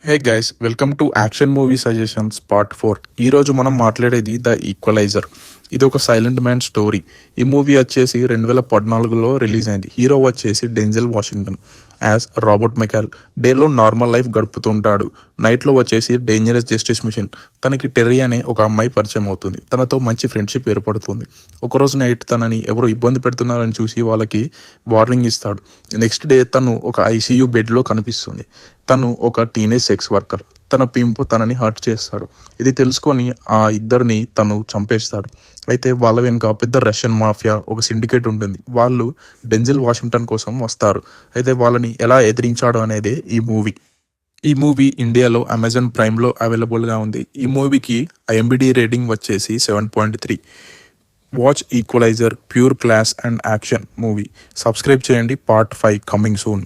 Hey guys, welcome to action movie suggestions part 4. ఈ రోజు మనం మాట్లాడేది ద ఈక్వలైజర్. ఇది ఒక సైలెంట్ మ్యాన్ స్టోరీ. ఈ మూవీ వచ్చేసి 2014లో రిలీజ్ అయింది. హీరో వచ్చేసి డెంజెల్ వాషింగ్టన్ యాజ్ రాబర్ట్ మెకాల్. డేలో నార్మల్ లైఫ్ గడుపుతుంటాడు. నైట్లో వచ్చేసి డేంజరస్ జస్టిస్ మిషన్. తనకి టెర్రీ అనే ఒక అమ్మాయి పరిచయం అవుతుంది. తనతో మంచి ఫ్రెండ్షిప్ ఏర్పడుతుంది. ఒకరోజు నైట్ తనని ఎవరు ఇబ్బంది పెడుతున్నారని చూసి వాళ్ళకి వార్నింగ్ ఇస్తాడు. నెక్స్ట్ డే తను ఒక ఐసీయూ బెడ్లో కనిపిస్తుంది. తను ఒక టీనేజ్ సెక్స్ వర్కర్. తన పింపు తనని హర్ట్ చేస్తాడు. ఇది తెలుసుకొని ఆ ఇద్దరిని తను చంపేస్తాడు. అయితే వాళ్ళ వెనుక పెద్ద రష్యన్ మాఫియా, ఒక సిండికేట్ ఉంటుంది. వాళ్ళు డెంజిల్ వాషింగ్టన్ కోసం వస్తారు. అయితే వాళ్ళని ఎలా ఎదిరించాడు అనేది ఈ మూవీ ఇండియాలో అమెజాన్ ప్రైమ్లో అవైలబుల్గా ఉంది. ఈ మూవీకి ఐఎంబిడి రేటింగ్ వచ్చేసి 7.3. Watch Equalizer, pure class and action movie. Subscribe చేయండి. Part 5 coming soon.